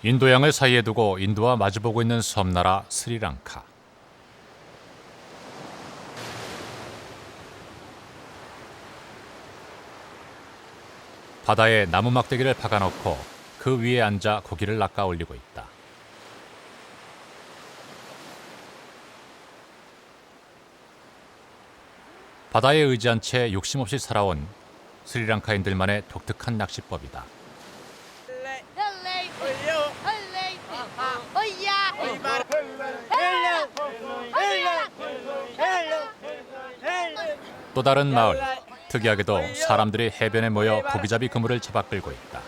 인도양을 사이에 두고 인도와 마주보고 있는 섬나라 스리랑카. 바다에 나무 막대기를 박아놓고 그 위에 앉아 고기를 낚아 올리고 있다. 바다에 의지한 채 욕심 없이 살아온 스리랑카인들만의 독특한 낚시법이다. 또 다른 마을, 특이하게도 사람들이 해변에 모여 고기잡이 그물을 잡아 끌고 있다.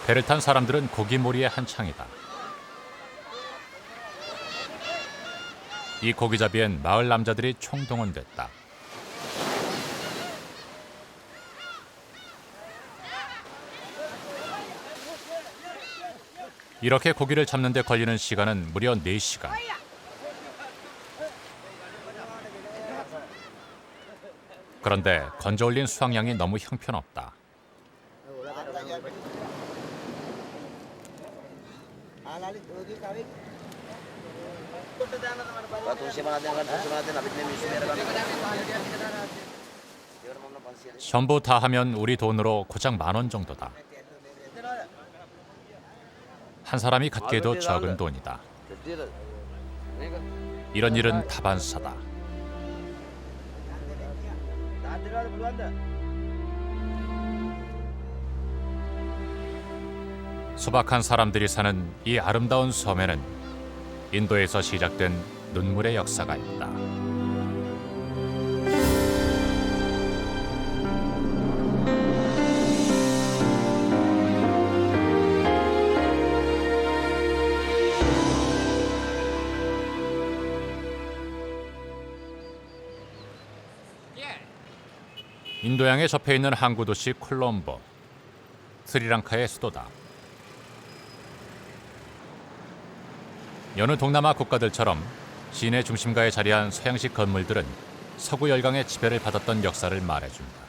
배를 탄 사람들은 고기몰이에 한창이다. 이 고기잡이엔 마을 남자들이 총동원됐다. 이렇게 고기를 잡는 데 걸리는 시간은 무려 4시간. 그런데 건져 올린 수확량이 너무 형편없다. 전부 다 하면 우리 돈으로 고작 10,000원 정도다. 한 사람이 갖기에도 적은 돈이다. 이런 일은 다반사다. 소박한 사람들이 사는 이 아름다운 섬에는 인도에서 시작된 눈물의 역사가 있다. 인도양에 접해 있는 항구 도시 콜롬보, 스리랑카의 수도다. 여느 동남아 국가들처럼 시내 중심가에 자리한 서양식 건물들은 서구 열강의 지배를 받았던 역사를 말해준다.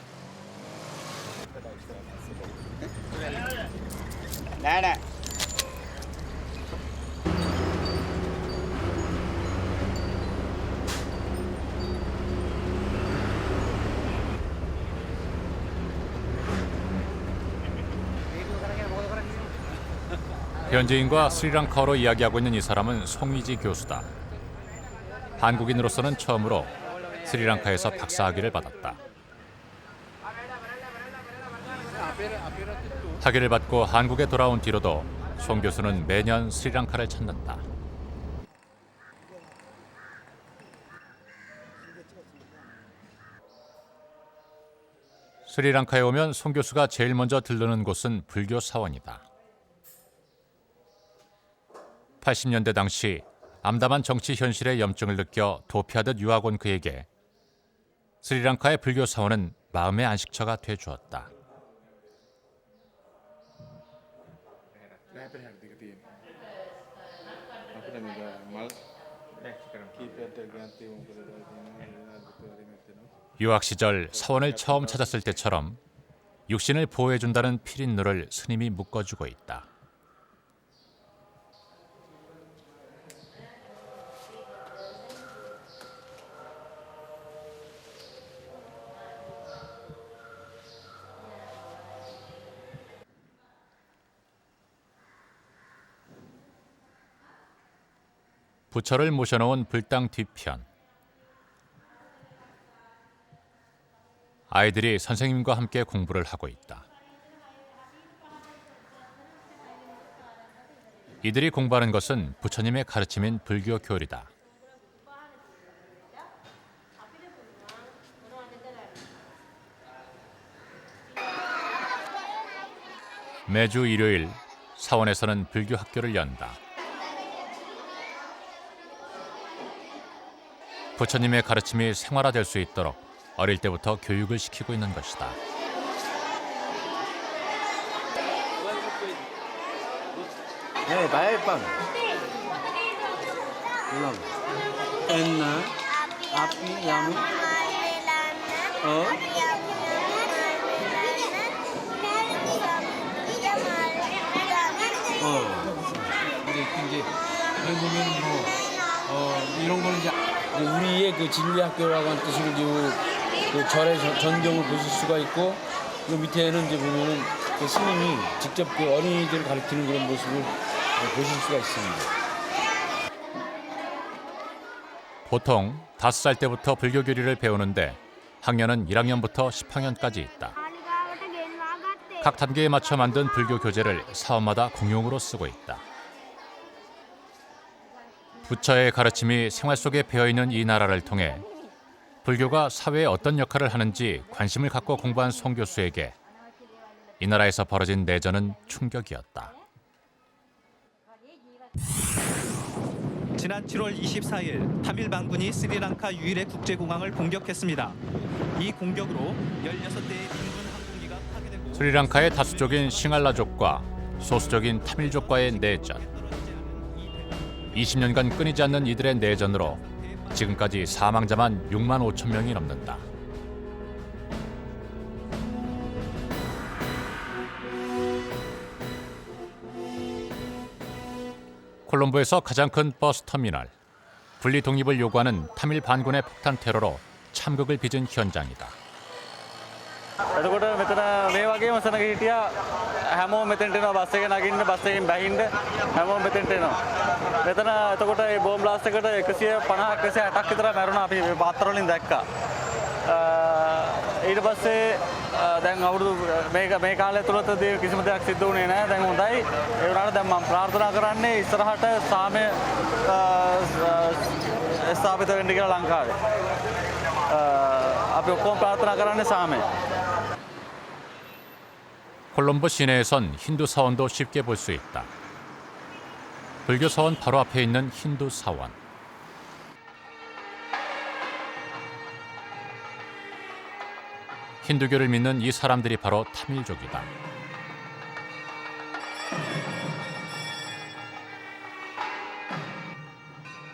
현지인과 스리랑카어로 이야기하고 있는 이 사람은 송위지 교수다. 한국인으로서는 처음으로 스리랑카에서 박사학위를 받았다. 학위를 받고 한국에 돌아온 뒤로도 송 교수는 매년 스리랑카를 찾는다. 스리랑카에 오면 송 교수가 제일 먼저 들르는 곳은 불교 사원이다. 80년대 당시 암담한 정치 현실의 염증을 느껴 도피하듯 유학 온 그에게 스리랑카의 불교 사원은 마음의 안식처가 되어주었다. 유학 시절 사원을 처음 찾았을 때처럼 육신을 보호해준다는 피린누를 스님이 묶어주고 있다. 부처를 모셔놓은 불당 뒤편. 아이들이 선생님과 함께 공부를 하고 있다. 이들이 공부하는 것은 부처님의 가르침인 불교 교리다. 매주 일요일 사원에서는 불교 학교를 연다. 부처님의 가르침이 생활화될 수 있도록 어릴 때부터 교육을 시키고 있는 것이다. 어떻게 보면 이런 거는 이제 우리의 그 진리학교라고 하는 뜻으로 그 절의 전경을 보실 수가 있고 그 밑에는 이제 보면은 그 스님이 직접 그 어린이들을 가르치는 그런 모습을 보실 수가 있습니다. 보통 5살 때부터 불교 교리를 배우는데 학년은 1학년부터 10학년까지 있다. 각 단계에 맞춰 만든 불교 교재를 사원마다 공용으로 쓰고 있다. 부처의 가르침이 생활 속에 배어있는 이 나라를 통해 불교가 사회에 어떤 역할을 하는지 관심을 갖고 공부한 송 교수에게 이 나라에서 벌어진 내전은 충격이었다. 지난 7월 24일 타밀 반군이 스리랑카 유일의 국제공항을 공격했습니다. 이 공격으로 16대의 인군 항공기가 파괴되고 스리랑카의 다수족인 싱할라족과 소수족인 타밀족과의 내전. 20년간 끊이지 않는 이들의 내전으로 지금까지 사망자만 6만 5천 명이 넘는다. 콜롬보에서 가장 큰 버스 터미널. 분리 독립을 요구하는 타밀 반군의 폭탄 테러로 참극을 빚은 현장이다. එතකොට මෙතන මේ වගේම සනක හිටියා හැමෝම මෙතෙන්ට එනවා බස් එකේ නගින්න බස් එකෙන් බහින්න හැමෝම මෙතෙන්ට එනවා. මෙතන එතකොට මේ බෝම්බ් බ්ලාස්ට් එකට 150 160ක් විතර මැරුණා අපි මේ පාත්‍ර වලින් දැක්කා. ඊට පස්සේ දැන් අවුරුදු මේ කාලය තුලදී කිසිම දෙයක් සිද්ධ වුණේ නැහැ. දැන් හොඳයි. ඒ වුණාට දැන් මම ප්‍රාර්ථනා කරන්නේ ඉස්සරහට සාමය ස්ථාපිත වෙන්න කියලා ලංකාවේ. අපි ඔක්කොම ප්‍රාර්ථනා කරන්නේ සාමය. 콜롬보 시내에선 힌두 사원도 쉽게 볼 수 있다. 불교 사원 바로 앞에 있는 힌두 사원. 힌두교를 믿는 이 사람들이 바로 타밀족이다.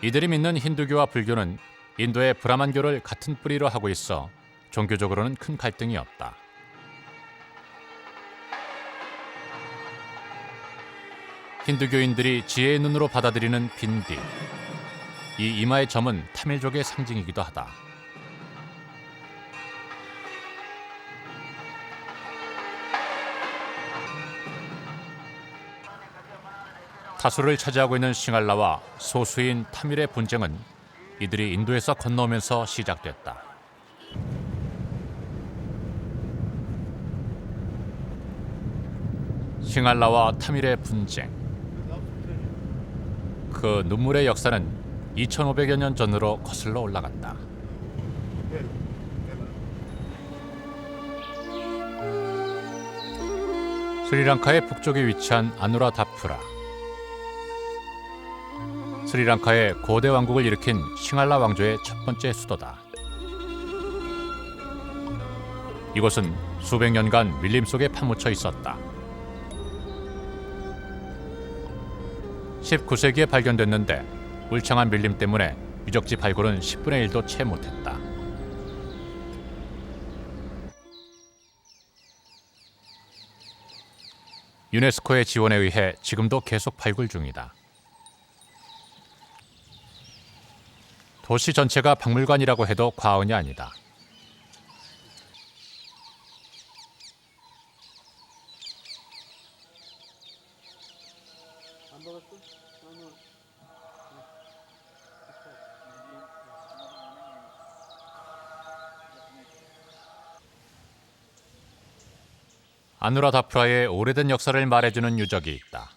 이들이 믿는 힌두교와 불교는 인도의 브라만교를 같은 뿌리로 하고 있어 종교적으로는 큰 갈등이 없다. 힌두교인들이 지혜의 눈으로 받아들이는 빈디. 이 이마의 점은 타밀족의 상징이기도 하다. 다수를 차지하고 있는 싱할라와 소수인 타밀의 분쟁은 이들이 인도에서 건너오면서 시작됐다. 싱할라와 타밀의 분쟁. 그 눈물의 역사는 2500여 년 전으로 거슬러 올라간다. 스리랑카의 북쪽에 위치한 아누라다푸라. 스리랑카의 고대 왕국을 일으킨 싱할라 왕조의 첫 번째 수도다. 이곳은 수백 년간 밀림 속에 파묻혀 있었다. 19세기에 발견됐는데 울창한 밀림 때문에 유적지 발굴은 10분의 1도 채 못했다. 유네스코의 지원에 의해 지금도 계속 발굴 중이다. 도시 전체가 박물관이라고 해도 과언이 아니다. 아누라다푸라의 오래된 역사를 말해주는 유적이 있다.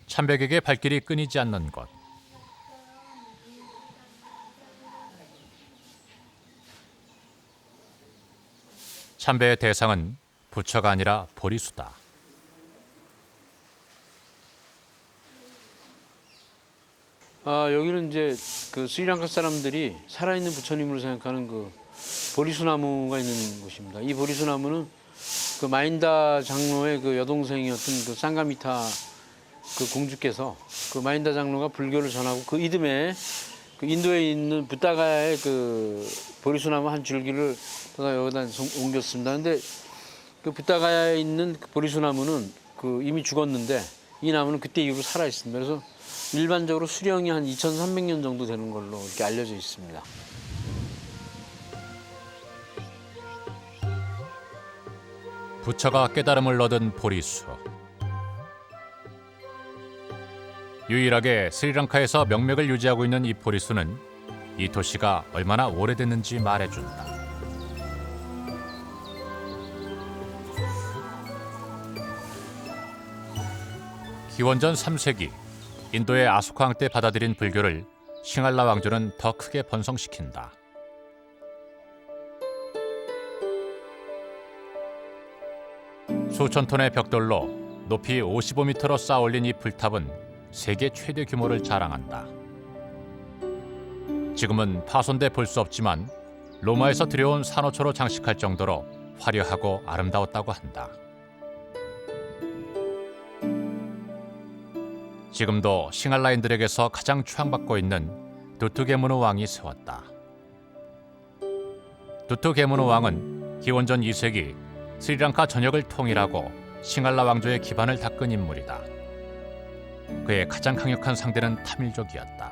참백에게 발길이 끊이지 않는 곳. 참배의 대상은 부처가 아니라 보리수다. 여기는 이제 그 스리랑카 사람들이 살아있는 부처님으로 생각하는 그 보리수나무가 있는 곳입니다. 이 보리수나무는 그 마인다 장로의 그 여동생이었던 그 상가미타 그 공주께서 그 마인다 장로가 불교를 전하고 그 이듬해 그 인도에 있는 부다가의 그 보리수나무 한 줄기를 여기다 옮겼습니다. 근데 그 부타가야에 있는 그 보리수나무는 그 이미 죽었는데 이 나무는 그때 이후로 살아 있습니다. 그래서 일반적으로 수령이 한 2,300년 정도 되는 걸로 이렇게 알려져 있습니다. 부처가 깨달음을 얻은 보리수. 유일하게 스리랑카에서 명맥을 유지하고 있는 이 보리수는 이 도시가 얼마나 오래됐는지 말해준다. 기원전 3세기 인도의 아소카왕 때 받아들인 불교를 싱할라 왕조는 더 크게 번성시킨다. 수천 톤의 벽돌로 높이 55m로 쌓아올린 이 불탑은 세계 최대 규모를 자랑한다. 지금은 파손돼 볼 수 없지만 로마에서 들여온 산호초로 장식할 정도로 화려하고 아름다웠다고 한다. 지금도 싱할라인들에게서 가장 추앙받고 있는 두투게무누 왕이 세웠다. 두투게무누 왕은 기원전 2세기 스리랑카 전역을 통일하고 싱할라 왕조의 기반을 닦은 인물이다. 그의 가장 강력한 상대는 타밀족이었다.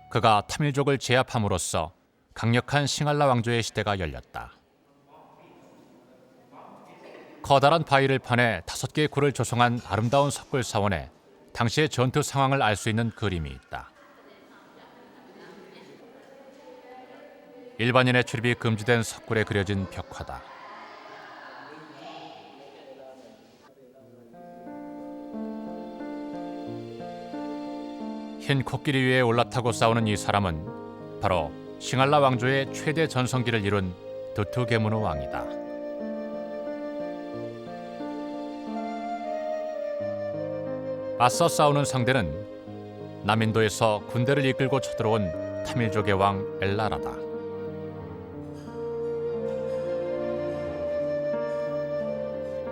그가 타밀족을 제압함으로써 강력한 싱할라 왕조의 시대가 열렸다. 커다란 바위를 파내 5개의 굴을 조성한 아름다운 석굴 사원에 당시의 전투 상황을 알 수 있는 그림이 있다. 일반인의 출입이 금지된 석굴에 그려진 벽화다. 흰 코끼리 위에 올라타고 싸우는 이 사람은 바로 싱할라 왕조의 최대 전성기를 이룬 두투게무누 왕이다. 맞서 싸우는 상대는 남인도에서 군대를 이끌고 쳐들어온 타밀족의 왕 엘라라다.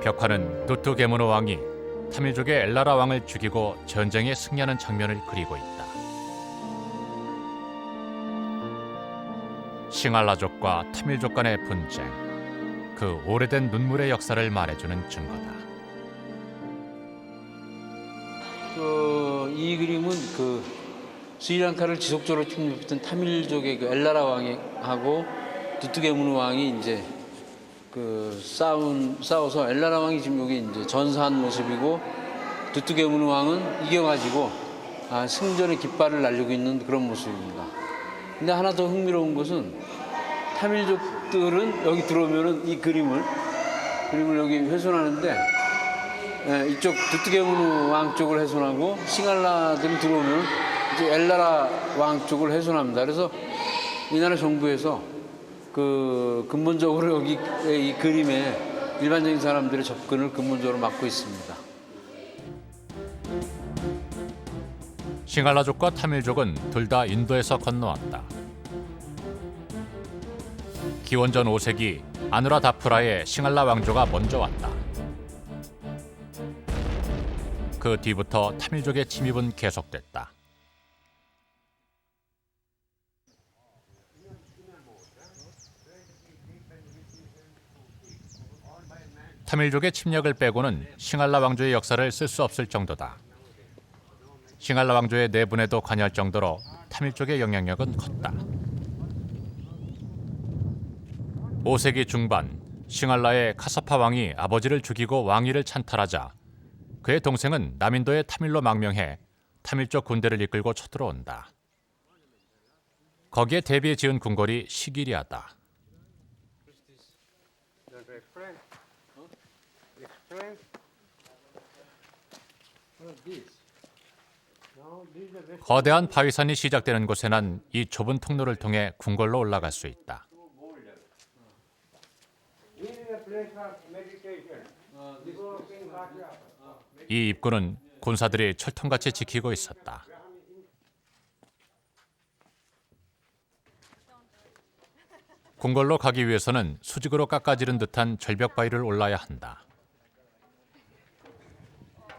벽화는 두투게무누 왕이 타밀족의 엘라라 왕을 죽이고 전쟁에 승리하는 장면을 그리고 있다. 싱할라족과 타밀족 간의 분쟁, 그 오래된 눈물의 역사를 말해주는 증거다. 이 그림은 그 스리랑카를 지속적으로 침략했던 타밀족의 그 엘라라 왕하고 두투게무누 왕이 이제 그 싸워서 엘라라 왕이 지금 여기 이제 전사한 모습이고 두투게무누 왕은 이겨가지고 승전의 깃발을 날리고 있는 그런 모습입니다. 근데 하나 더 흥미로운 것은 타밀족들은 여기 들어오면은 이 그림을 여기 훼손하는데 이쪽 두투게무누 왕 쪽을 훼손하고 싱할라들이 들어오면 이제 엘라라 왕 쪽을 훼손합니다. 그래서 이 나라 정부에서 그 근본적으로 여기 이 그림에 일반적인 사람들의 접근을 근본적으로 막고 있습니다. 싱할라족과 타밀족은 둘 다 인도에서 건너왔다. 기원전 5세기 아누라다프라의 싱할라 왕조가 먼저 왔다. 그 뒤부터 타밀족의 침입은 계속됐다. 타밀족의 침략을 빼고는 싱할라 왕조의 역사를 쓸 수 없을 정도다. 싱할라 왕조의 내분에도 관여할 정도로 타밀족의 영향력은 컸다. 5세기 중반 싱할라의 카사파 왕이 아버지를 죽이고 왕위를 찬탈하자 그의 동생은 남인도의 타밀로 망명해 타밀족 군대를 이끌고 쳐들어온다. 거기에 대비해 지은 궁궐이 시기리아다. 거대한 바위산이 시작되는 곳에 난 이 좁은 통로를 통해 궁궐로 올라갈 수 있다. 이 입구는 군사들이 철통같이 지키고 있었다. 궁궐로 가기 위해서는 수직으로 깎아지른 듯한 절벽 바위를 올라야 한다.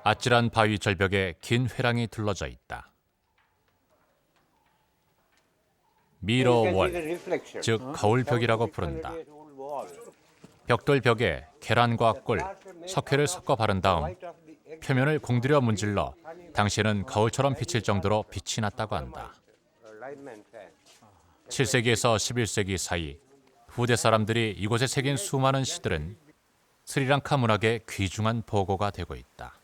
아찔한 바위 절벽에 긴 회랑이 둘러져 있다. 미러월, 즉 거울벽이라고 부른다. 벽돌 벽에 계란과 꿀, 석회를 섞어 바른 다음 표면을 공들여 문질러 당시에는 거울처럼 비칠 정도로 빛이 났다고 한다. 7세기에서 11세기 사이 후대 사람들이 이곳에 새긴 수많은 시들은 스리랑카 문학의 귀중한 보고가 되고 있다.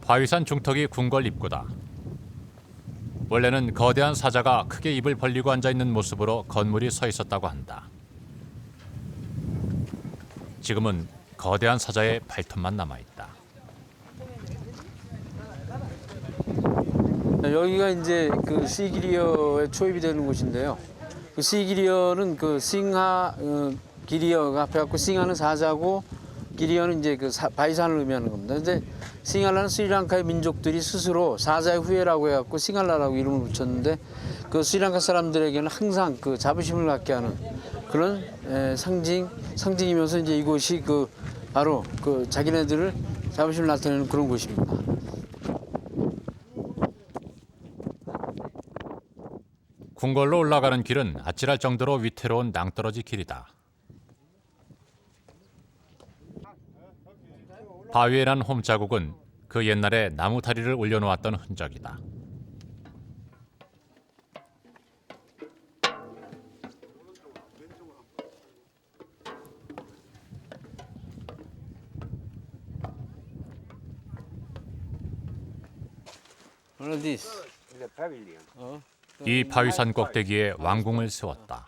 바위산 중턱이 궁궐 입구다. 원래는 거대한 사자가 크게 입을 벌리고 앉아있는 모습으로 건물이 서 있었다고 한다. 지금은 거대한 사자의 발톱만 남아있다. 여기가 이제 그 시기리어에 초입이 되는 곳인데요. 그 시기리어는 그 싱하 기리어가 앞에 갖고 싱하는 사자고 기리어는 이제 그 바위산을 의미하는 겁니다. 근데 싱할라는 스리랑카의 민족들이 스스로 사자의 후예라고 해갖고 싱할라라고 이름을 붙였는데 그 스리랑카 사람들에게는 항상 그 자부심을 갖게 하는 그런 상징이면서 이제 이곳이 그 바로 그 자기네들을 자부심을 나타내는 그런 곳입니다. 궁궐로 올라가는 길은 아찔할 정도로 위태로운 낭떠러지 길이다. 바위에 난 홈자국은 그 옛날에 나무 다리를 올려놓았던 흔적이다. 이 바위산 꼭대기에 왕궁을 세웠다.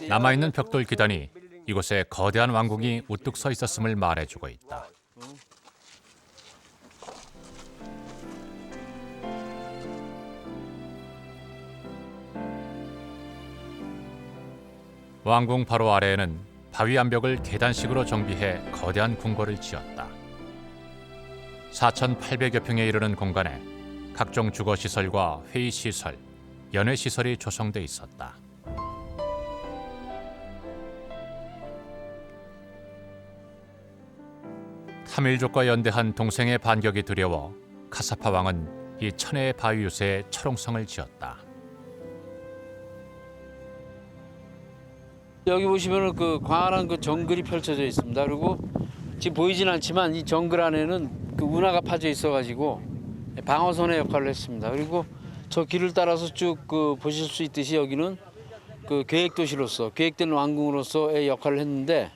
남아있는 벽돌 기단이 이곳에 거대한 왕궁이 우뚝 서 있었음을 말해주고 있다. 왕궁 바로 아래에는 바위 암벽을 계단식으로 정비해 거대한 궁궐을 지었다. 4,800여 평에 이르는 공간에 각종 주거시설과 회의시설, 연회시설이 조성돼 있었다. 타밀족과 연대한 동생의 반격이 두려워 카사파 왕은 이 천혜의 바위 유세에 철옹성을 지었다. 여기 보시면은 그 광활한 그 정글이 펼쳐져 있습니다. 그리고 지금 보이진 않지만 이 정글 안에는 그 운하가 파져 있어가지고 방어선의 역할을 했습니다. 그리고 저 길을 따라서 쭉 그 보실 수 있듯이 여기는 그 계획도시로서 계획된 왕궁으로서의 역할을 했는데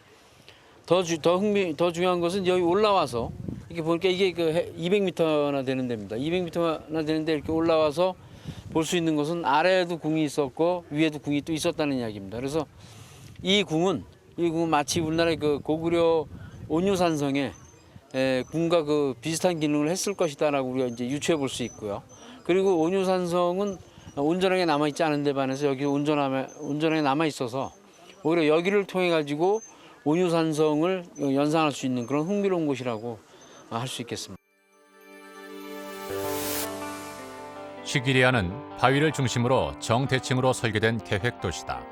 더 중요한 것은 여기 올라와서 이렇게 보니까 이게 그 200m나 되는 데입니다. 200m나 되는데 이렇게 올라와서 볼 수 있는 것은 아래에도 궁이 있었고 위에도 궁이 또 있었다는 이야기입니다. 그래서 이 궁은 마치 우리나라의 그 고구려 온유산성의 궁과 그 비슷한 기능을 했을 것이다라고 우리가 이제 유추해 볼 수 있고요. 그리고 온유산성은 온전하게 남아 있지 않은 데 반해서 여기 온전하게 남아 있어서 오히려 여기를 통해 가지고 온유산성을 연상할 수 있는 그런 흥미로운 곳이라고 할 수 있겠습니다. 시기리아는 바위를 중심으로 정대칭으로 설계된 계획도시다.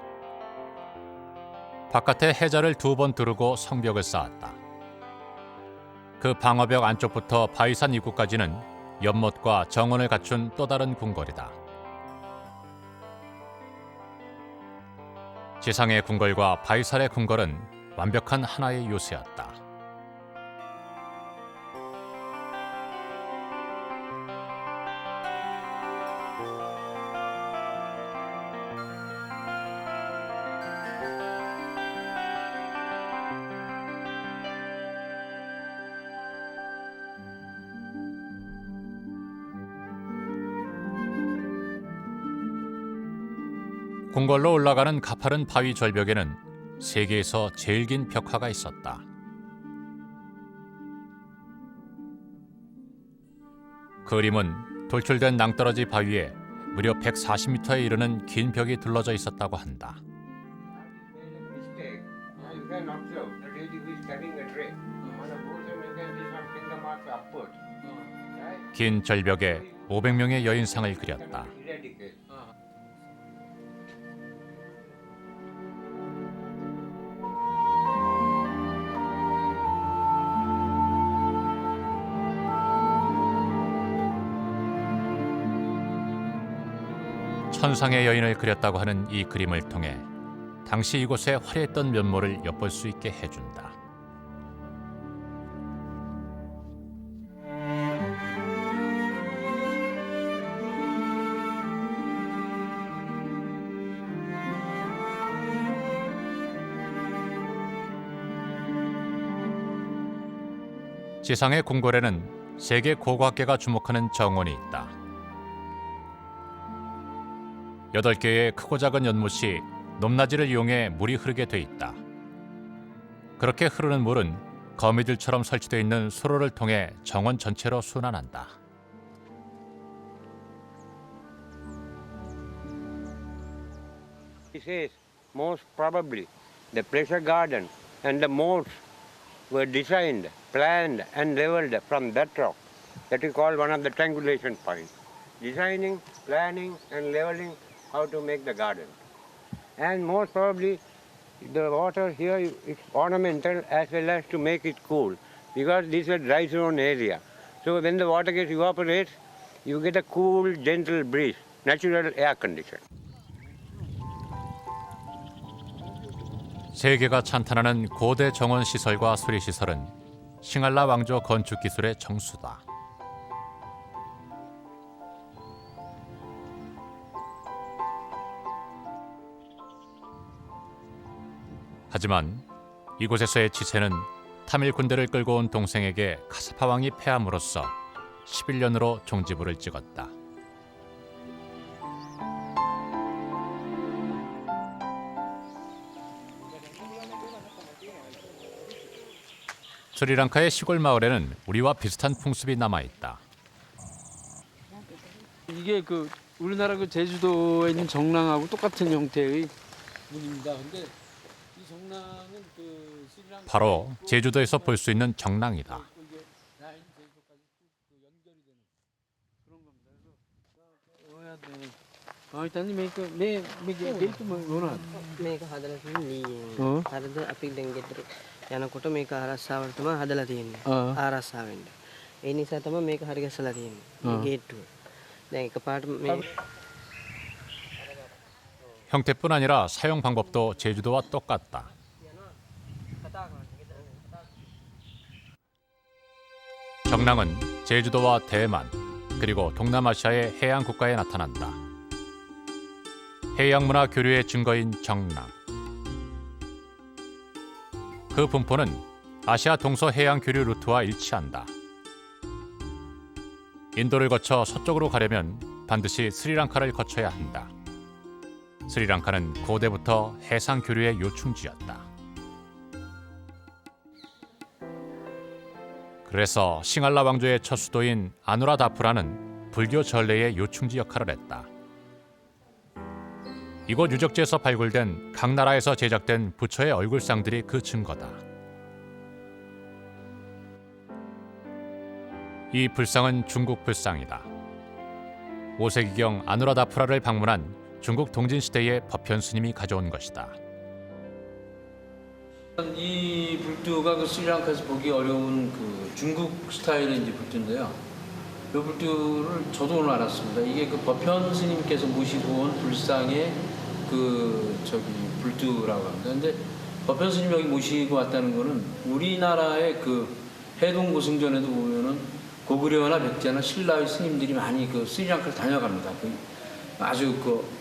바깥에 해자를 2번 두르고 성벽을 쌓았다. 그 방어벽 안쪽부터 바위산 입구까지는 연못과 정원을 갖춘 또 다른 궁궐이다. 지상의 궁궐과 바위산의 궁궐은 완벽한 하나의 요새였다. 궁궐로 올라가는 가파른 바위 절벽에는 세계에서 제일 긴 벽화가 있었다. 그림은 돌출된 낭떠러지 바위에 무려 140m에 이르는 긴 벽이 둘러져 있었다고 한다. 긴 절벽에 500명의 여인상을 그렸다. 천상의 여인을 그렸다고 하는 이 그림을 통해 당시 이곳의 화려했던 면모를 엿볼 수 있게 해준다. 지상의 궁궐에는 세계 고고학계가 주목하는 정원이 있다. 8개의 크고 작은 연못이 높낮이를 이용해 물이 흐르게 돼 있다. 그렇게 흐르는 물은 거미들처럼 설치되어 있는 수로를 통해 정원 전체로 순환한다. He says most probably the pleasure garden and the moats were designed, planned and leveled from that rock. That is called one of the triangulation points. Designing, planning and leveling how to make the garden. And most probably the water here is ornamental as well as to make it cool because this is a dry zone area. So when the water gets evaporates, you get a cool, gentle breeze, natural air condition. 세계가 찬탄하는 고대 정원 시설과 수리 시설은 싱할라 왕조 건축 기술의 정수다. 하지만 이곳에서의 지세는 타밀 군대를 끌고 온 동생에게 카사파 왕이 패함으로써 11년으로 종지부를 찍었다. 스리랑카의 시골 마을에는 우리와 비슷한 풍습이 남아 있다. 이게 그 우리나라 그 제주도에 있는 정랑하고 똑같은 형태의 문입니다. 근데 이 정랑은 그 스리랑카 바로 제주도에서 볼 수 있는 정랑이다. 이게 라인 제주도까지 쭉 연결이 되는 그런 겁니다. 그래서 일단 මේක මොනවද? මේක හදලා තියෙන්නේ ඔව්. හරිද අපි දැන් ගෙදර යනකොට මේක ආරස්සාවට තමයි හදලා තියෙන්නේ ඔව්. ආරස්සාවෙන්ද ඒ නිසා තමයි මේක හරි ගැසලා තියෙන්නේ ගේට්ටුව දැන් එකපාරට මේ 형태뿐 아니라 사용 방법도 제주도와 똑같다. 정랑은 제주도와 대만 그리고 동남아시아의 해양 국가에 나타난다. 해양 문화 교류의 증거인 정랑. 그 분포는 아시아 동서 해양 교류 루트와 일치한다. 인도를 거쳐 서쪽으로 가려면 반드시 스리랑카를 거쳐야 한다. 스리랑카는 고대부터 해상 교류의 요충지였다. 그래서 싱할라 왕조의 첫 수도인 아누라다푸라는 불교 전례의 요충지 역할을 했다. 이곳 유적지에서 발굴된 각 나라에서 제작된 부처의 얼굴상들이 그 증거다. 이 불상은 중국 불상이다. 5세기경 아누라다푸라를 방문한 중국 동진시대의 법현 스님이 가져온 것이다. 이 불두가 그 스리랑카에서 보기 어려운 그 중국 스타일의 이제 불두인데요. 이 불두를 저도 오늘 알았습니다. 이게 그 법현 스님께서 모시고 온 불상의 불두라고 합니다. 근데 법현 스님 여기 모시고 왔다는 거는 우리나라의 그 해동 고승전에도 보면은 고구려나 백제나 신라의 스님들이 많이 그 스리랑카를 다녀갑니다. 아주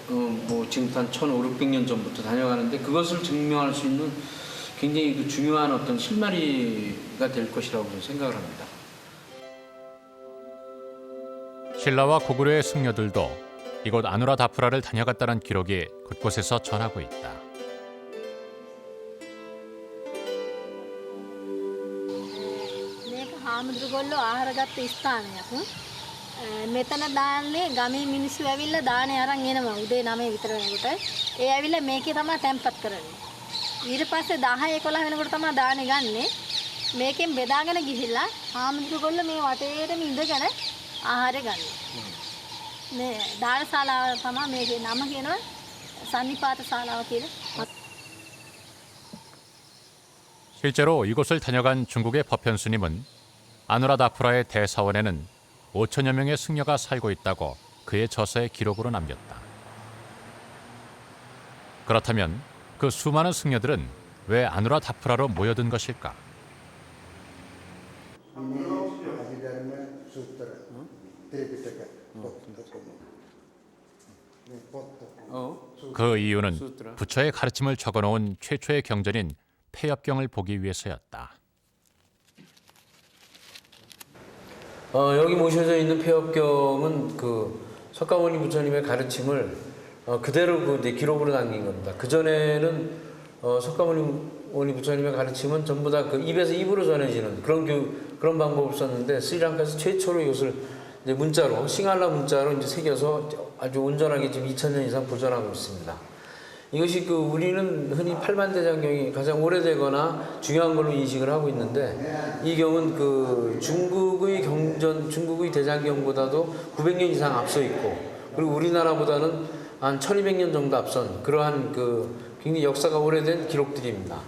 지금부터 한 1,500년 전부터 다녀가는데 그것을 증명할 수 있는 굉장히 그 중요한 어떤 실마리가 될 것이라고 저는 생각을 합니다. 신라와 고구려의 승려들도 이곳 아누라다푸라를 다녀갔다는 기록이 곳곳에서 전하고 있다. මේක හාමුදුරුවෝ ආහාරගත් ස්ථානයක්. මෙතන දාන්නේ ගමේ මිනිස්සු ඇවිල්ලා දානේ අරන් එනවා උදේ 9 විතර වෙනකොට. ඒ ඇවිල්ලා මේකේ තමයි තැම්පත් කරන්නේ. ඊට පස්සේ 10 11 වෙනකොට තමයි දානේ ගන්නෙ. මේකෙන් බෙදාගෙන ගිහිල්ලා හාමුදුරුවෝ මේ වටේටම ඉඳගෙන ආහාරය ගන්නවා. මේ දානශාලාව තමයි මේකේ නම කියනවා සන්නිපාත ශාලාව කියලා. 실제로 이곳을 다녀간 중국의 법현 스님은 아누라다푸라의 대사원에는 5천여 명의 승려가 살고 있다고 그의 저서에 기록으로 남겼다. 그렇다면 그 수많은 승려들은 왜 아누라다프라로 모여든 것일까? 그 이유는 부처의 가르침을 적어놓은 최초의 경전인 폐엽경을 보기 위해서였다. 여기 모셔져 있는 폐업경은 그 석가모니 부처님의 가르침을 그대로 그 이제 기록으로 남긴 겁니다. 그 전에는 석가모니 부처님의 가르침은 전부 다 그 입에서 입으로 전해지는 그런 방법을 썼는데 스리랑카에서 최초로 이것을 이제 문자로 싱할라 문자로 이제 새겨서 아주 온전하게 지금 2000년 이상 보존하고 있습니다. 이것이 그 우리는 흔히 팔만대장경이 가장 오래되거나 중요한 걸로 인식을 하고 있는데 이 경은 그 중국의 경전, 중국의 대장경보다도 900년 이상 앞서 있고 그리고 우리나라보다는 한 1200년 정도 앞선 그러한 그 굉장히 역사가 오래된 기록들입니다.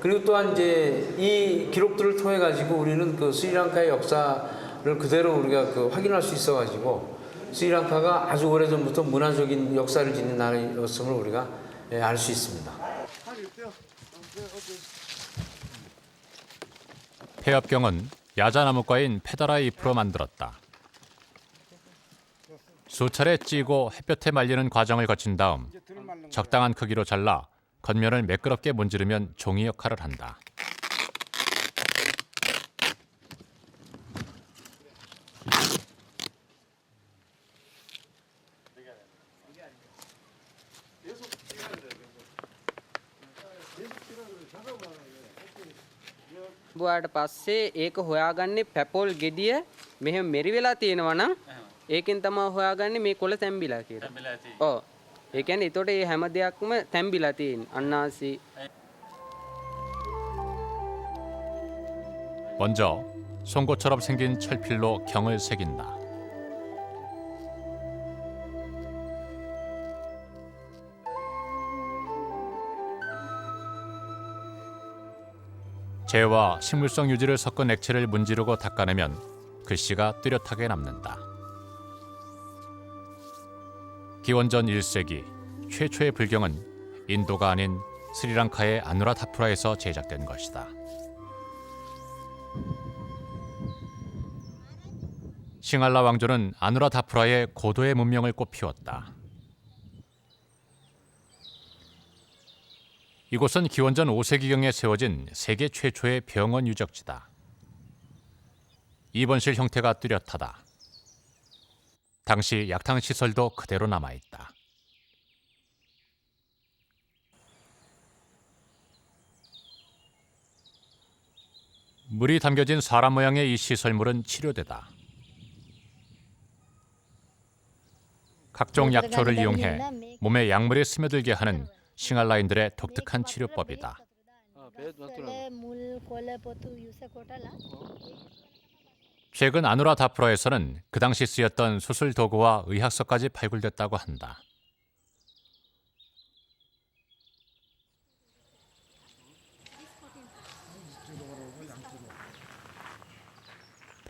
그리고 또한 이제 이 기록들을 통해 가지고 우리는 그 스리랑카의 역사를 그대로 우리가 그 확인할 수 있어 가지고 스리랑카가 아주 오래전부터 문화적인 역사를 지닌 나라였음을 우리가 알 수 있습니다. 폐엽경은 야자나무과인 페다라의 잎으로 만들었다. 수차례 찌고 햇볕에 말리는 과정을 거친 다음 적당한 크기로 잘라 겉면을 매끄럽게 문지르면 종이 역할을 한다. බුවාට පස්සේ ඒක හොයාගන්නේ පැපොල් ගෙඩිය මෙහෙම මෙරි වෙලා තියෙනවා නම් ඒකෙන් තමයි හොයාගන්නේ මේ කොළ තැම්බිලා කියලා. ඔව්. ඒ කියන්නේ ඒතකොට මේ හැම දෙයක්ම තැම්බිලා තියෙන. අන්නාසි 먼저 송곳처럼 생긴 철필로 경을 새긴다. 재와 식물성 유지를 섞은 액체를 문지르고 닦아내면 글씨가 뚜렷하게 남는다. 기원전 1세기 최초의 불경은 인도가 아닌 스리랑카의 아누라다프라에서 제작된 것이다. 싱할라 왕조는 아누라다프라의 고도의 문명을 꽃피웠다. 이곳은 기원전 5세기경에 세워진 세계 최초의 병원 유적지다. 입원실 형태가 뚜렷하다. 당시 약탕 시설도 그대로 남아있다. 물이 담겨진 사람 모양의 이 시설물은 치료대다. 각종 약초를 이용해 몸에 약물이 스며들게 하는 싱할라인들의 독특한 치료법이다. 최근 아누라다프라에서는 그 당시 쓰였던 수술 도구와 의학서까지 발굴됐다고 한다.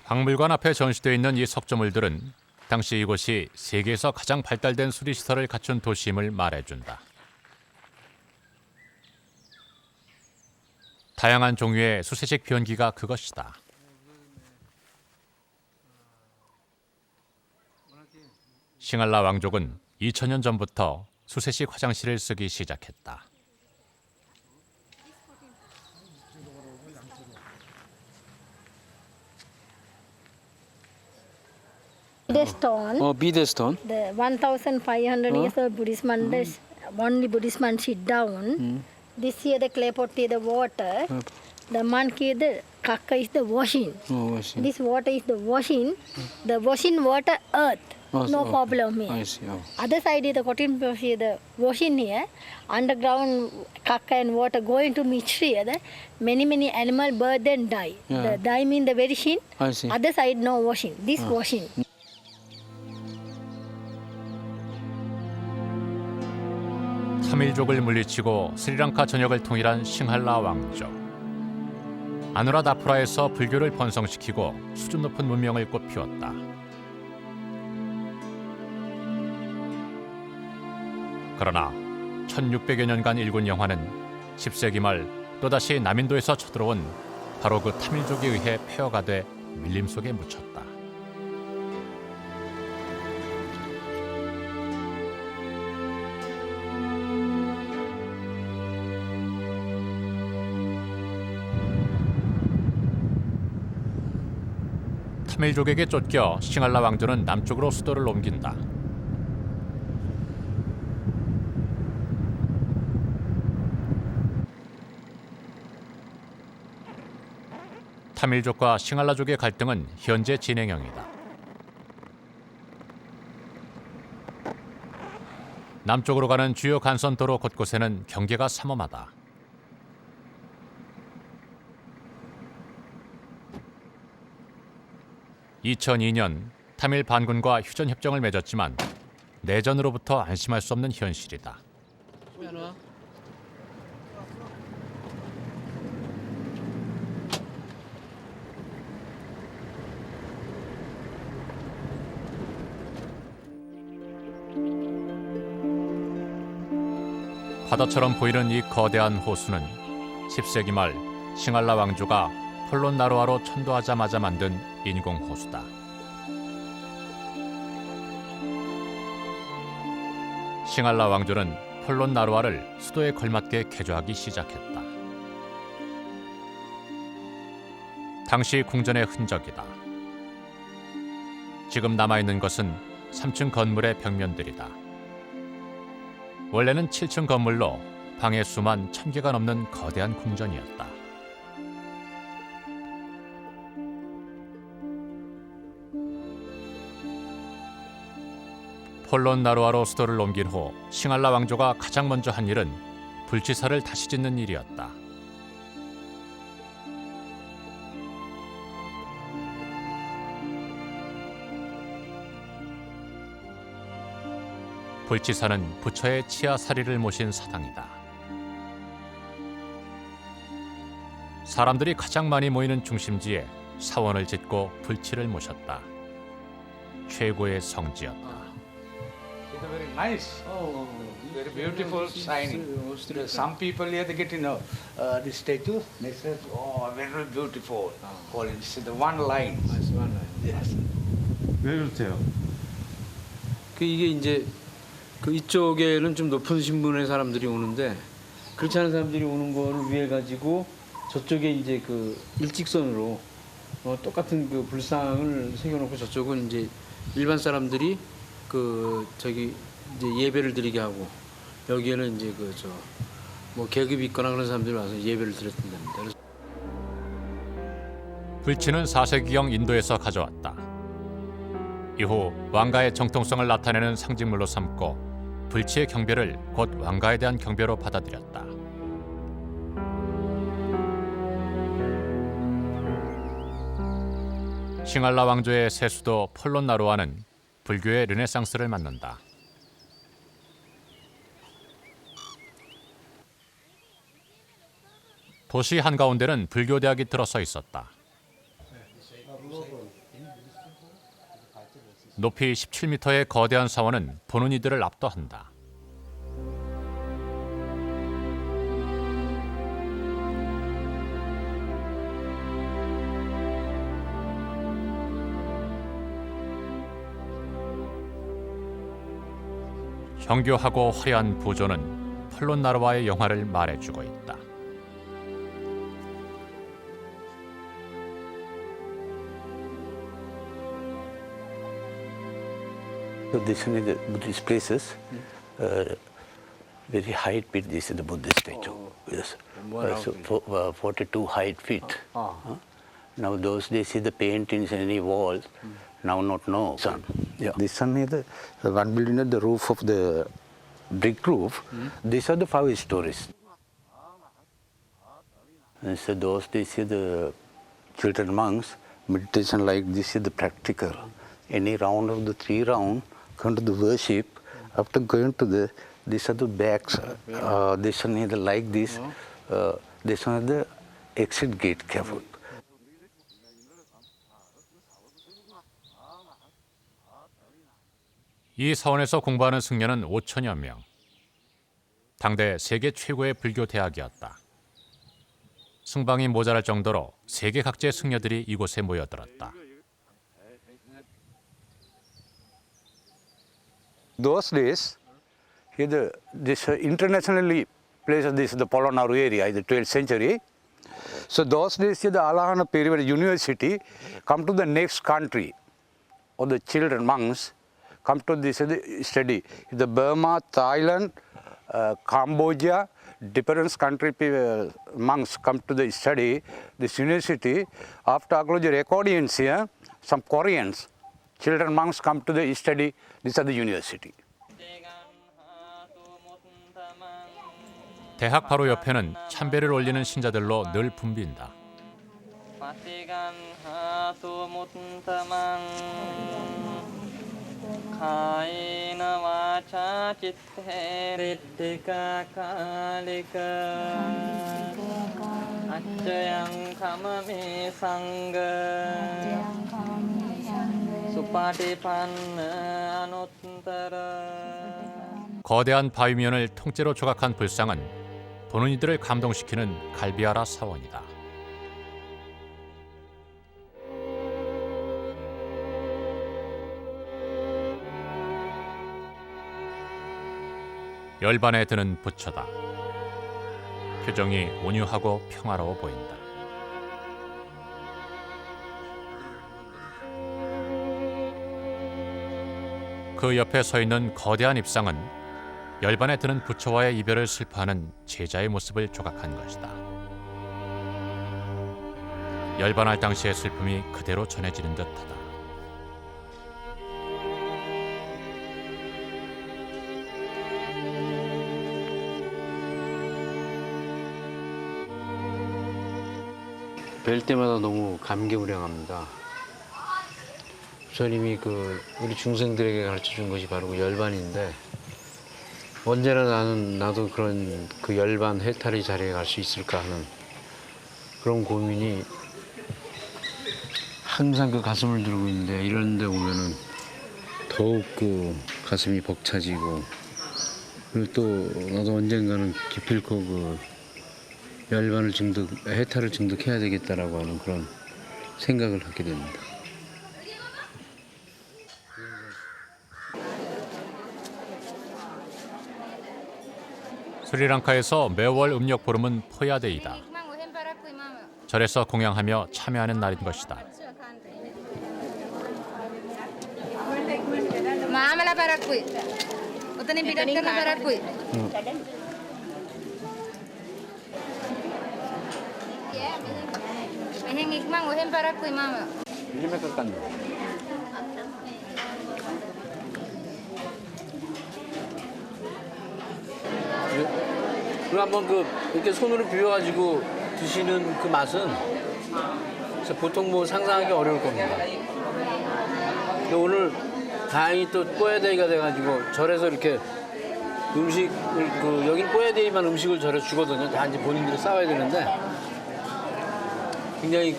박물관 앞에 전시되어 있는 이 석조물들은 당시 이곳이 세계에서 가장 발달된 수리시설을 갖춘 도시임을 말해준다. 다양한 종류의 수세식 변기가 그것이다. 싱할라 왕족은 2000년 전부터 수세식 화장실을 쓰기 시작했다. 비데스톤. The 1,500 years old Buddhist monks, only Buddhist monks sit down. This here the clay pot is the water. The monkey the kakka is the washing. This water is the washing. The washing water earth. No problem here. I see. Other side is the cotton pot here, the washing here. Underground kakka and water going to mix here. Many animal bird then die. Yeah. The die mean the very shin. I see. Other side no washing. This washing. 타밀족을 물리치고 스리랑카 전역을 통일한 싱할라 왕조. 아누라다프라에서 불교를 번성시키고 수준 높은 문명을 꽃피웠다. 그러나 1600여 년간 일군 영화는 10세기 말 또다시 남인도에서 쳐들어온 바로 그 타밀족에 의해 폐허가 돼 밀림 속에 묻혔다. 타밀족에게 쫓겨 싱할라 왕조는 남쪽으로 수도를 옮긴다. 타밀족과 싱할라족의 갈등은 현재 진행형이다. 남쪽으로 가는 주요 간선도로 곳곳에는 경계가 삼엄하다. (2002년) 타밀 반군과 휴전협정을 맺었지만 내전으로부터 안심할 수 없는 현실이다. 바다처럼 보이는 이 거대한 호수는 10세기 말 싱할라 왕조가 폴론나루아로 천도하자마자 만든 인공 호수다. 싱할라 왕조는 폴론나루아를 수도에 걸맞게 개조하기 시작했다. 당시 궁전의 흔적이다. 지금 남아있는 것은 3층 건물의 벽면들이다. 원래는 7층 건물로 방의 수만 1000개가 넘는 거대한 궁전이었다. 폴론나루아로 수도를 옮긴 후 싱할라 왕조가 가장 먼저 한 일은 불치사를 다시 짓는 일이었다. 불치사는 부처의 치아사리를 모신 사당이다. 사람들이 가장 많이 모이는 중심지에 사원을 짓고 불치를 모셨다. 최고의 성지였다. It's very nice, very beautiful sign. Some people here they get this statue. They say, "Oh, very beautiful." It's the one line. Yes. 왜 그렇대요? 이게 이제 그 이쪽에는 좀 높은 신분의 사람들이 오는데 그렇지 않은 사람들이 오는 거를 위해 가지고 저쪽에 이제 그 일직선으로 똑같은 그 불상을 새겨놓고 저쪽은 이제 일반 사람들이 그 저기 이제 예배를 드리게 하고 여기에는 이제 그 저 뭐 계급이 있거나 그런 사람들이 와서 예배를 드렸답니다. 그래서 불치는 4세기경 인도에서 가져왔다. 이후 왕가의 정통성을 나타내는 상징물로 삼고 불치의 경배를 곧 왕가에 대한 경배로 받아들였다. 싱할라 왕조의 새 수도 폴론나루아는 불교의 르네상스를 맞는다. 도시 한가운데는 불교대학이 들어서 있었다. 높이 17m의 거대한 사원은 보는 이들을 압도한다. 정교하고 화려한 부조는 폴론나루아의 영화를 말해주고 있다. So this one is the Buddhist places. Very height feet. This is the Buddha statue. Yes. So 42 height feet. Now those days see the paintings in any walls. Now not no sun. Yeah. This one is the one building at the roof of the brick roof. These are the 5 stories. And so those days see the children monks meditation like this is the practical. Any round of the 3 round, come to the worship. After going to the, these are the backs. This one is like this. This one is the exit gate. Careful. 이 사원에서 공부하는 승려는 5천여 명. 당대 세계 최고의 불교 대학이었다. 승방이 모자랄 정도로 세계 각지의 승려들이 이곳에 모여들었다. Those days, here this internationally placed this the Polonnaru area in the 12th century. So those days, the Alahana Periyar University come to the next country, or the children monks come to this study. The Burma, Thailand, Cambodia, different country monks come to the study this university. After archaeology recordings here, some Koreans, children monks come to the study this other university. 대학 바로 옆에는 참배를 올리는 신자들로 늘 붐빈다. 거대한 바위면을 통째로 조각한 불상은 보는 이들을 감동시키는 갈비아라 사원이다. 열반에 드는 부처다. 표정이 온유하고 평화로워 보인다. 그 옆에 서 있는 거대한 입상은 열반에 드는 부처와의 이별을 슬퍼하는 제자의 모습을 조각한 것이다. 열반할 당시의 슬픔이 그대로 전해지는 듯하다. 뵐 때마다 너무 감개무량합니다. 부처님이 우리 중생들에게 가르쳐 준 것이 바로 그 열반인데, 언제나 나도 그런 그 열반 해탈의 자리에 갈 수 있을까 하는 그런 고민이 항상 그 가슴을 들고 있는데, 이런 데 오면은 더욱 가슴이 벅차지고, 그리고 또 나도 언젠가는 기필코 열반을 해탈을 증득해야 되겠다라고 하는 그런 생각을 갖게 됩니다. 스리랑카에서 매월 음력 보름은 포야데이다. 절에서 공양하며 참여하는 날인 것이다. මාමල පරක්කුයි. ඔතනින් පිටත් කරන පරක්කුයි. මෙහෙන් ඉක්මන් ඔහෙන් පරක්කුයි මාමල. 이름에 깎았네. 그리고 한번 이렇게 손으로 비벼가지고 드시는 그 맛은 진짜 보통 상상하기 어려울 겁니다. 근데 오늘 다행히 또 뽀야데이가 돼가지고 절에서 이렇게 음식을 여긴 뽀야데이만 음식을 절에서 주거든요. 다 이제 본인들이 싸와야 되는데 굉장히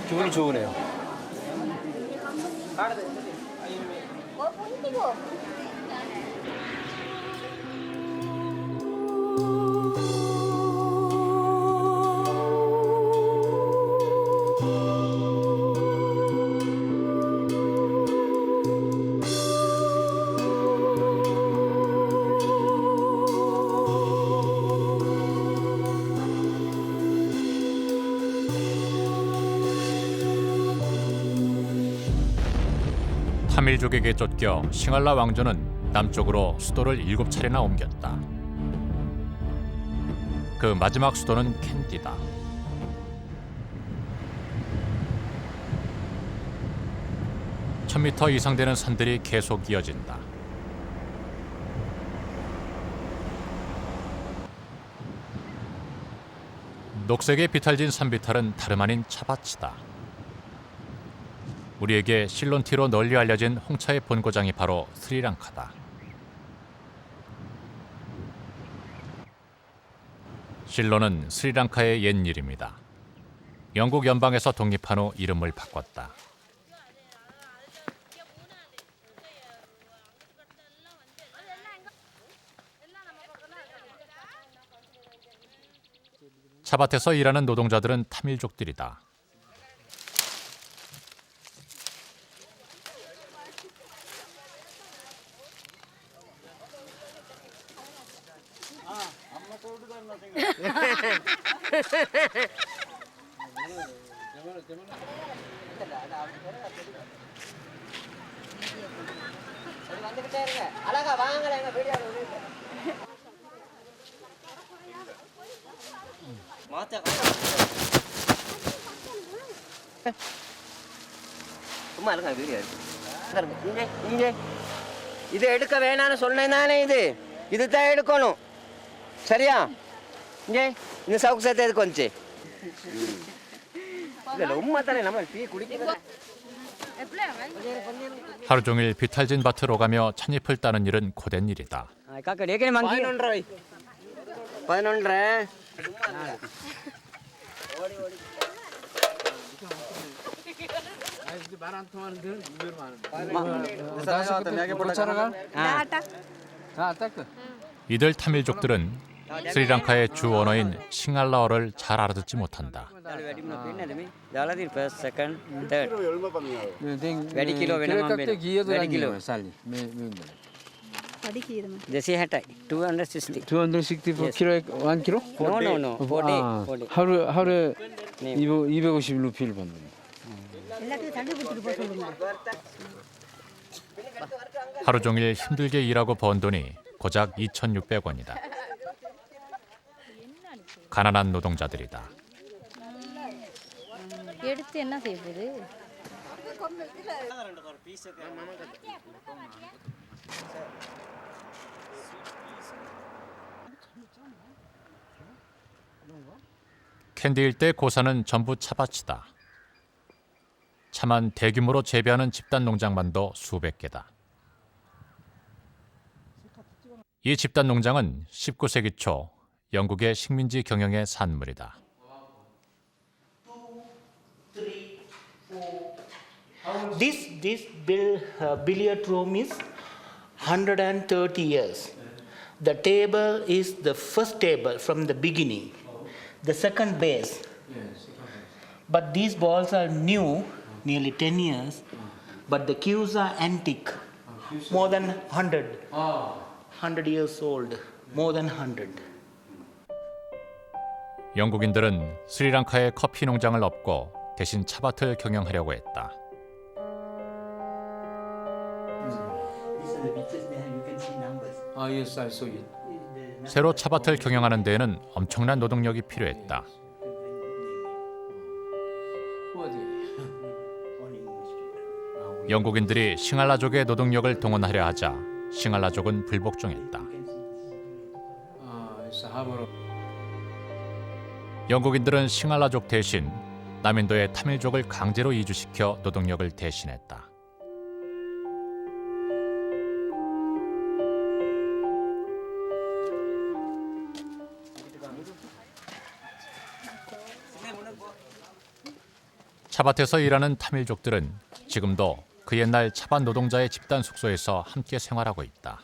기분이 좋으네요. 타밀족에게 쫓겨 싱할라 왕조는 남쪽으로 수도를 7차례나 옮겼다. 그 마지막 수도는 캔디다. (1000m) 이상 되는 산들이 계속 이어진다. 녹색에 비탈진 산비탈은 다름 아닌 차밭이다. 우리에게 실론티로 널리 알려진 홍차의 본고장이 바로 스리랑카다. 실론은 스리랑카의 옛 이름이다. 영국 연방에서 독립한 후 이름을 바꿨다. 차밭에서 일하는 노동자들은 타밀족들이다. இது எடுக்க வேணாம்னு சொன்னேன் தானே இது தான் எடுக்கணும் சரியா இங்கே இந்த சவுக்கு சேர்த்து எதுக்கு வந்துச்சு இல்லை உண்மை தானே நம்ம டீ குடிக்க 하루 종일 비탈진 밭을 오가며 찻잎을 따는 일은 고된 일이다. பதினொன்றரை 11 이들 타밀족들은 스리랑카의 주 언어인 싱할라어를 잘 알아듣지 못한다. වැඩි කීයද? 260 260 for kilo, 1 kilo? no 40 하루에 250 루피를 받는. எல்லாத்தையும் தண்ணி குடிச்சிட்டு போக சொல்லுங்க. 하루 종일 힘들게 일하고 번 돈이 고작 2,600원이다. 가난한 노동자들이다. எடுத்து என்ன செய்ய போகுது? 캔디 일대 고사는 전부 차밭이다. 차만 대규모로 재배하는 집단 농장만도 수백 개다. 이 집단 농장은 19세기 초 영국의 식민지 경영의 산물이다. This billiard room is 130 years. The table is the first table from the beginning, the second base. But these balls are new, nearly 10 years, but the cues are antique, more than 100 years old, more than 100. 영국인들은 스리랑카의 커피 농장을 엎고 대신 차밭을 경영하려고 했다. Yes, I saw it. 새로 차밭을 경영하는 데에는 엄청난 노동력이 필요했다. 영국인들이 싱할라족의 노동력을 동원하려 하자 싱할라족은 불복종했다. 영국인들은 싱할라족 대신 남인도의 타밀족을 강제로 이주시켜 노동력을 대신했다. 차밭에서 일하는 타밀족들은 지금도 그 옛날 차밭 노동자의 집단 숙소에서 함께 생활하고 있다.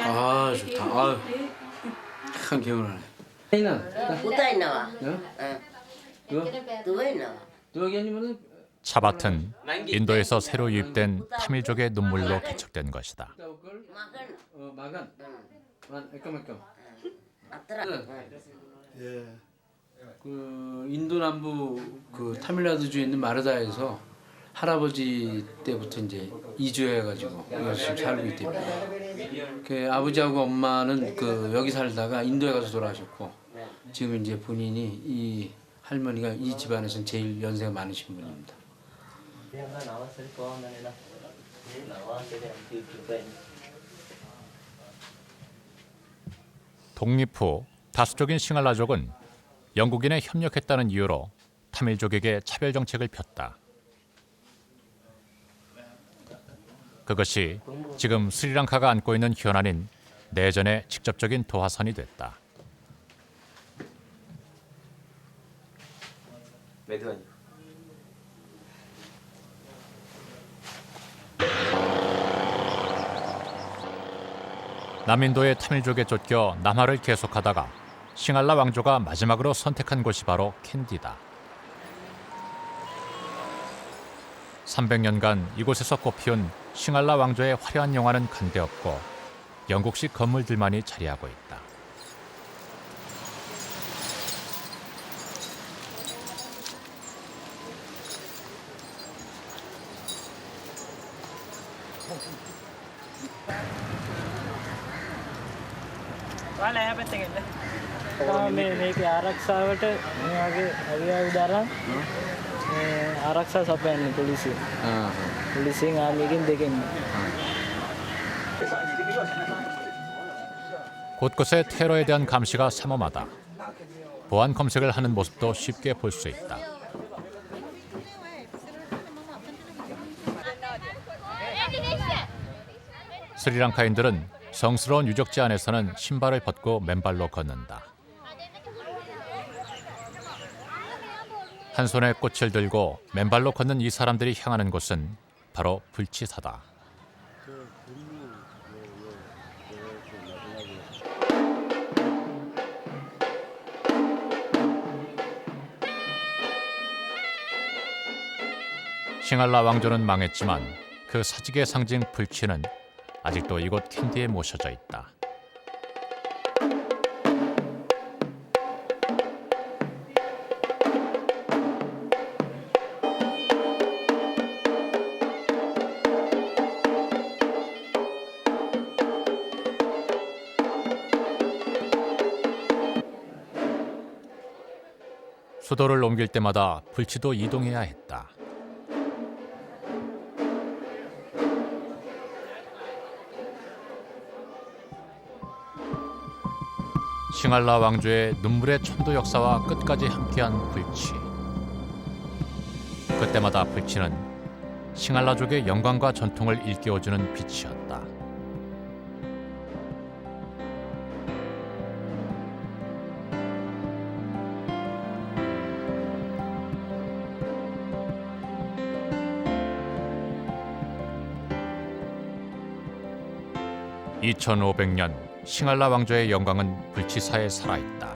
아, 좋다. 아, 참 개운하네. Utai nawa. Tuai nawa. 여기 아니면은 차밭은 인도에서 새로 유입된 타밀족의 눈물로 개척된 것이다. 마간. 잠깐만. 그 인도 남부 그 타밀나두주에 있는 마르다에서 할아버지 때부터 이제 이주해가지고 여기서 살고 있답니다. 그 아버지하고 엄마는 그 여기 살다가 인도에 가서 돌아가셨고 지금 이제 본인이 이 할머니가 이 집안에서는 제일 연세가 많으신 분입니다. 독립 후 다수적인 싱할라족은 영국인에 협력했다는 이유로 타밀족에게 차별 정책을 폈다. 그것이 지금 스리랑카가 안고 있는 현안인 내전의 직접적인 도화선이 됐다. 남인도의 타밀족에 쫓겨 남하를 계속하다가 싱할라 왕조가 마지막으로 선택한 곳이 바로 캔디다. 300년간 이곳에서 꽃피운 싱할라 왕조의 화려한 영화는 간데없고 영국식 건물들만이 자리하고 있다. මේක ආරක්ෂාවට මේ වගේ අවියා උදාරන් ආරක්ෂා සපයන්නේ පොලිසියෙන් ආමියකින් දෙකෙන්. 곳곳에 테러에 대한 감시가 삼엄하다. 보안 검색을 하는 모습도 쉽게 볼 수 있다. 스리랑카인들은 성스러운 유적지 안에서는 신발을 벗고 맨발로 걷는다. 한 손에 꽃을 들고 맨발로 걷는 이 사람들이 향하는 곳은 바로 불치사다. 싱할라 왕조는 망했지만 그 사직의 상징 불치는 아직도 이곳 캔디에 모셔져 있다. 수도를 옮길 때마다 불치도 이동해야 했다. 싱할라 왕조의 눈물의 천도 역사와 끝까지 함께한 불치. 그때마다 불치는 싱할라족의 영광과 전통을 일깨워주는 빛이었다. (2500년) 싱할라 왕조의 영광은 불치사에 살아있다.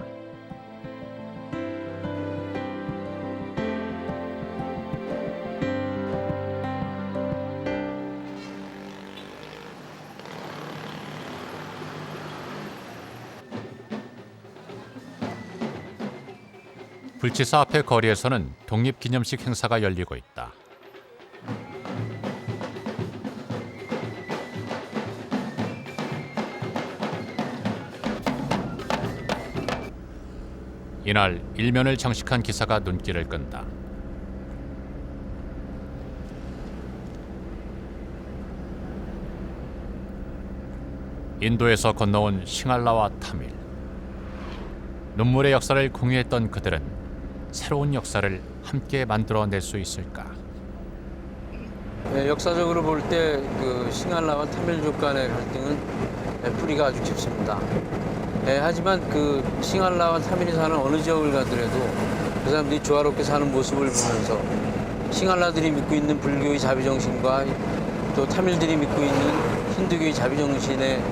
불치사 앞의 거리에서는 독립기념식 행사가 열리고 있다. 이날 일면을 장식한 기사가 눈길을 끈다. 인도에서 건너온 싱할라와 타밀. 눈물의 역사를 공유했던 그들은 새로운 역사를 함께 만들어낼 수 있을까? 네, 역사적으로 볼 때 그 싱할라와 타밀족 간의 갈등은 뿌리가 아주 깊습니다. 네, 하지만 그 싱할라와 타밀이 사는 어느 지역을 가더라도 그 사람들이 조화롭게 사는 모습을 보면서 싱할라들이 믿고 있는 불교의 자비정신과 또 타밀들이 믿고 있는 힌두교의 자비정신의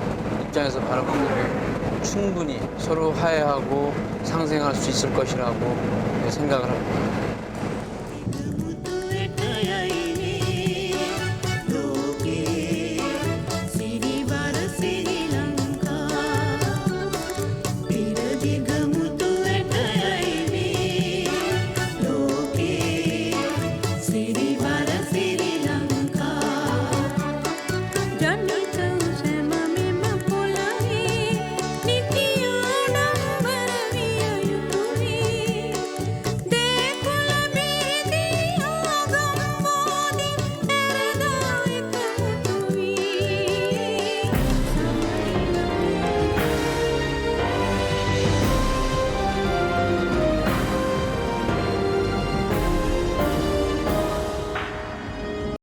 입장에서 바라보면 충분히 서로 화해하고 상생할 수 있을 것이라고 생각을 합니다.